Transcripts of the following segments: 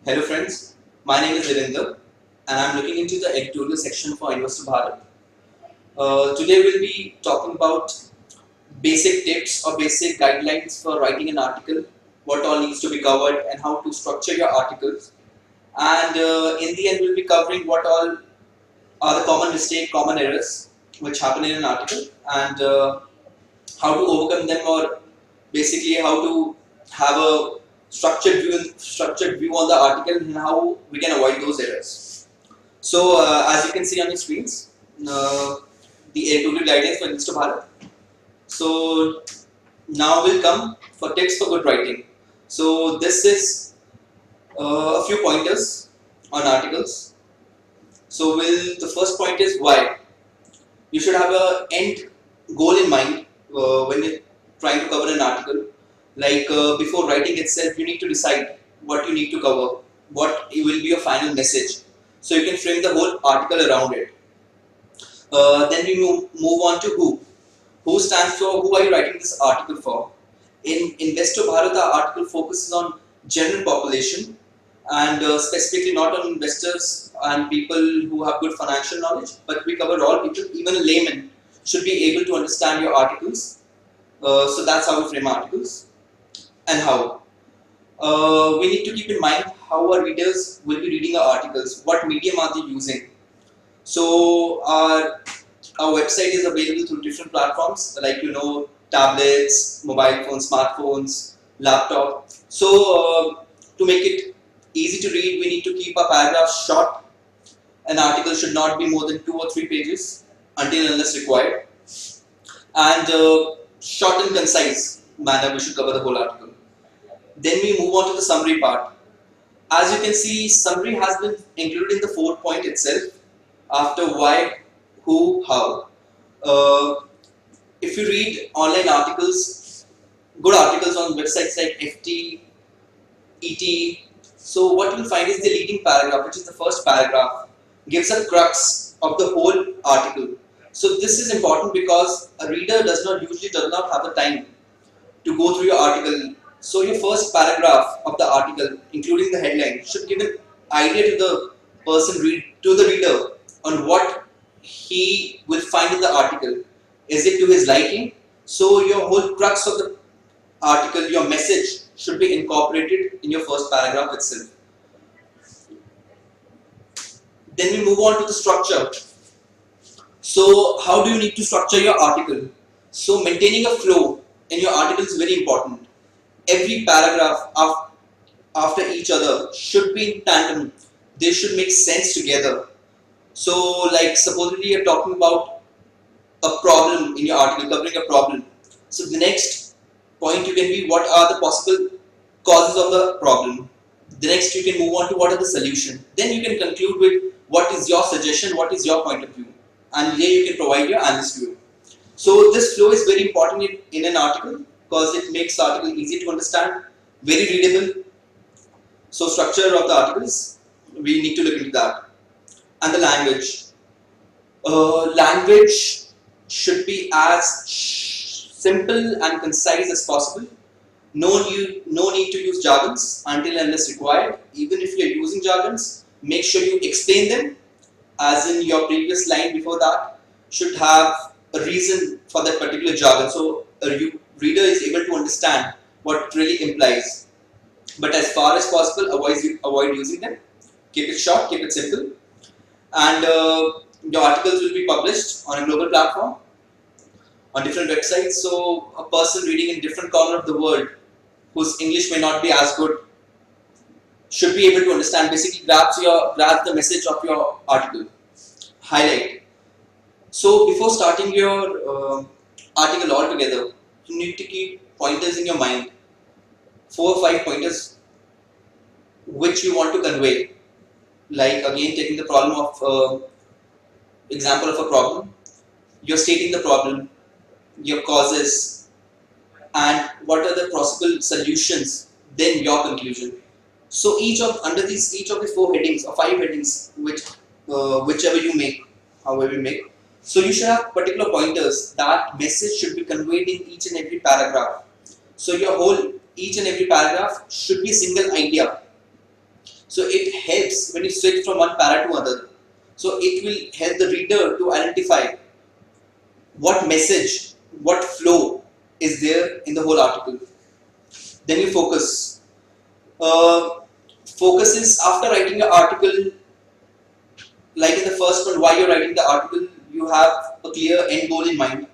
Hello friends, my name is Ravinder and I am looking into the editorial section for InvestoBHARAT. Today we'll be talking about basic tips or basic guidelines for writing an article, what all needs to be covered and how to structure your articles. And in the end we'll be covering what all are the common mistakes, common errors which happen in an article and how to overcome them, or basically how to have a structured view on the article and how we can avoid those errors. So as you can see on your screens, the editorial guidance for InvestoBHARAT. So now we'll come for tips for good writing. So this is a few pointers on articles. So the first point is why. You should have a end goal in mind when you're trying to cover an article. Like before writing itself, you need to decide what you need to cover, what will be your final message. So you can frame the whole article around it. Then we move on to who. Who stands for, who are you writing this article for? In InvestoBHARAT, the article focuses on general population and specifically not on investors and people who have good financial knowledge, but we cover all people. Even a layman should be able to understand your articles. So that's how we frame articles. And how? We need to keep in mind how our readers will be reading our articles, what medium are they using. So our website is available through different platforms like tablets, mobile phones, smartphones, laptop. So to make it easy to read, we need to keep our paragraphs short. An article should not be more than 2 or 3 pages until unless required. And short and concise manner we should cover the whole article. Then we move on to the summary part. As you can see, summary has been included in the 4th point itself after why, who, how. If you read online articles, good articles on websites like FT, ET, so what you'll find is the leading paragraph, which is the first paragraph, gives a crux of the whole article. So this is important because a reader does not have the time to go through your article. So your first paragraph of the article, including the headline, should give an idea to the reader on what he will find in the article. Is it to his liking? So your whole crux of the article, your message, should be incorporated in your first paragraph itself. Then we move on to the structure. So how do you need to structure your article? So maintaining a flow in your article is very important. Every paragraph after each other should be in tandem. They should make sense together. So like supposedly you're talking about a problem in your article, covering a problem. So the next point you can be, what are the possible causes of the problem. The next you can move on to what are the solution. Then you can conclude with what is your suggestion, what is your point of view. And here you can provide your analyst view. So this flow is very important in an article because it makes the article easy to understand, very readable. So structure of the articles, we need to look into that. And the language. Language should be as simple and concise as possible. No need to use jargons until unless required. Even if you are using jargons, make sure you explain them, as in your previous line before that should have a reason for that particular jargon, so a reader is able to understand what it really implies. But as far as possible, avoid using them. Keep it short, keep it simple. And your articles will be published on a global platform, on different websites, so a person reading in different corner of the world whose English may not be as good should be able to understand, basically grasp the message of your article. Highlight. So before starting your article altogether, you need to keep pointers in your mind, 4 or 5 pointers which you want to convey. Like again, taking the problem of example of a problem, you're stating the problem, your causes, and what are the possible solutions, then your conclusion. So under each of the 4 headings or 5 headings, whichever you make, however you make, so you should have particular pointers. That message should be conveyed in each and every paragraph. So each and every paragraph should be a single idea. So it helps when you switch from one para to another. So it will help the reader to identify what message, what flow is there in the whole article. Then you focus. Uh, Focus is after writing your article, like in the first one, why you're writing the article, you have a clear end goal in mind.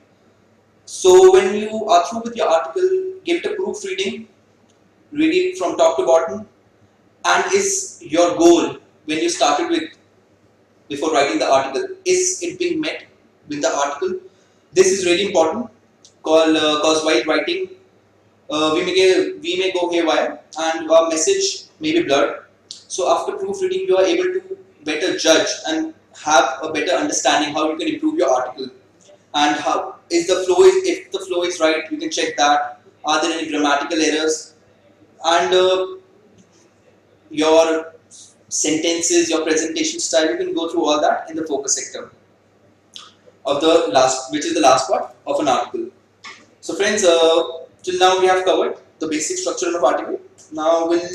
So when you are through with your article, give it a proofreading, read it from top to bottom, and is your goal when you started with before writing the article, is it being met with the article? This is really important because while writing, we may go haywire and our message may be blurred. So after proofreading, you are able to better judge and have a better understanding how you can improve your article, and how is the flow is if the flow is right, you can check that. Are there any grammatical errors, and your sentences, your presentation style, you can go through all that in the focus sector of the last, which is the last part of an article. So friends, till now we have covered the basic structure of article. Now we'll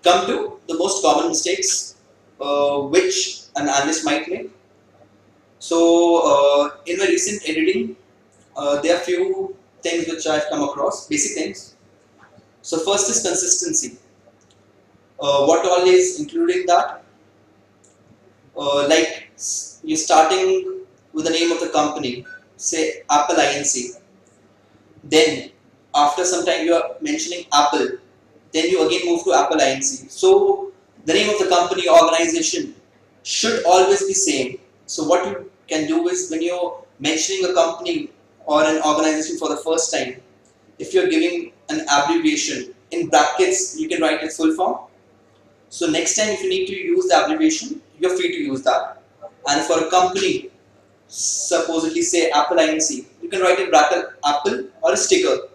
come to the most common mistakes which an analyst might make. So in my recent editing, there are few things which I've come across, basic things. So first is consistency. What all is including that? Like you're starting with the name of the company, say Apple Inc. Then after some time you are mentioning Apple, then you again move to Apple Inc. So the name of the company, organization should always be same. So what you can do is when you're mentioning a company or an organization for the first time, if you're giving an abbreviation in brackets, you can write its full form. So next time if you need to use the abbreviation, you're free to use that. And for a company, supposedly say Apple Inc., you can write in bracket Apple or a sticker.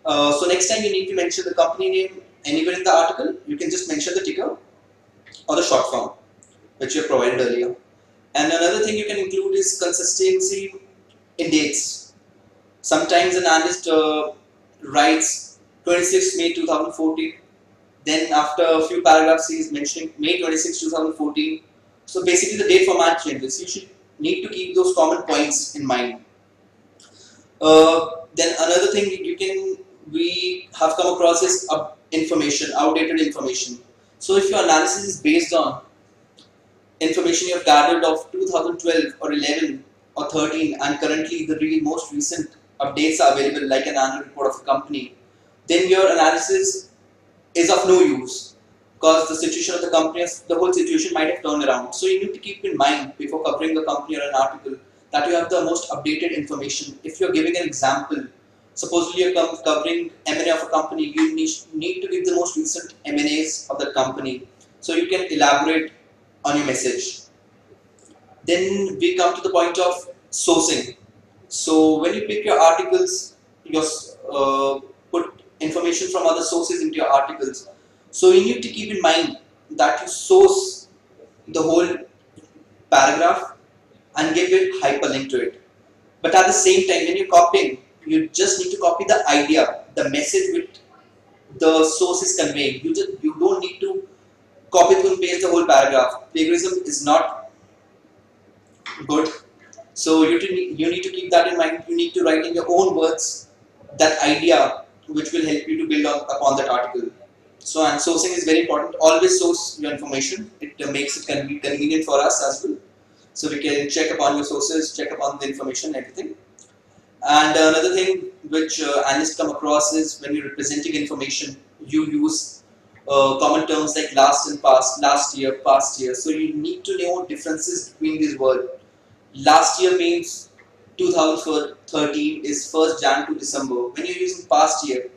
So next time you need to mention the company name anywhere in the article, you can just mention the ticker or the short form which you have provided earlier. And another thing you can include is consistency in dates. Sometimes an analyst writes 26 May 2014. Then after a few paragraphs he is mentioning May 26, 2014. So basically the date format changes. You should need to keep those common points in mind. Then another thing we have come across is information, outdated information. So if your analysis is based on information you have gathered of 2012 or 11 or 13, and currently the most recent updates are available like an annual report of a company, then your analysis is of no use because the situation of the company, the whole situation might have turned around. So you need to keep in mind before covering a company or an article that you have the most updated information. If you're giving an example, supposedly you're covering M&A of a company, you need to give the most recent M&As of that company so you can elaborate on your message. Then we come to the point of sourcing. So when you pick your articles, you put information from other sources into your articles. So you need to keep in mind that you source the whole paragraph and give it hyperlink to it. But at the same time, when you're copying, you just need to copy the idea, the message which the source is conveying. You don't need to copy and paste the whole paragraph. Plagiarism is not good. So you need to keep that in mind. You need to write in your own words that idea which will help you to build upon that article. So and sourcing is very important. Always source your information. It makes it convenient for us as well. So we can check upon your sources, check upon the information, everything. And another thing which analysts come across is when you're representing information, you use common terms like last and past, last year, past year. So you need to know differences between these words. Last year means 2013 is 1st Jan to December. When you're using past year,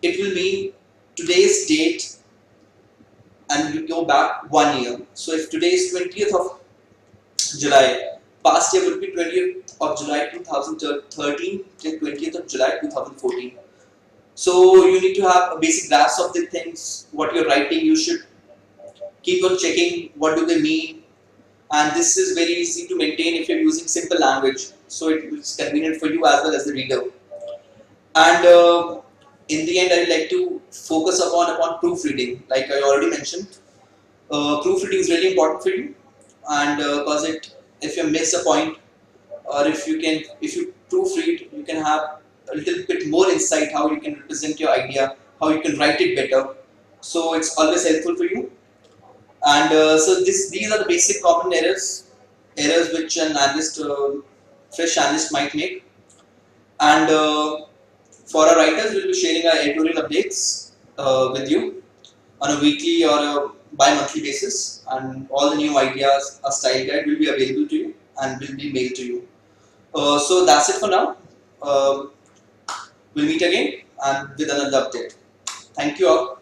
it will mean today's date and you go back 1 year. So if today is 20th of July, past year would be 20th of July 2013 till 20th of July 2014. So you need to have a basic grasp of the things, what you're writing. You should keep on checking what do they mean, and this is very easy to maintain if you're using simple language, so it's convenient for you as well as the reader. And in the end, I would like to focus upon proofreading, like I already mentioned. Proofreading is really important for you, and because if you miss a point, or if you proofread, you can have a little bit more insight how you can represent your idea, how you can write it better. So it's always helpful for you. And so these are the basic common errors which an analyst, fresh analyst might make. And for our writers, we'll be sharing our editorial updates with you on a weekly or a bi-monthly basis, and all the new ideas, a style guide will be available to you and will be mailed to you. So that's it for now. We'll meet again and with another update. Thank you all.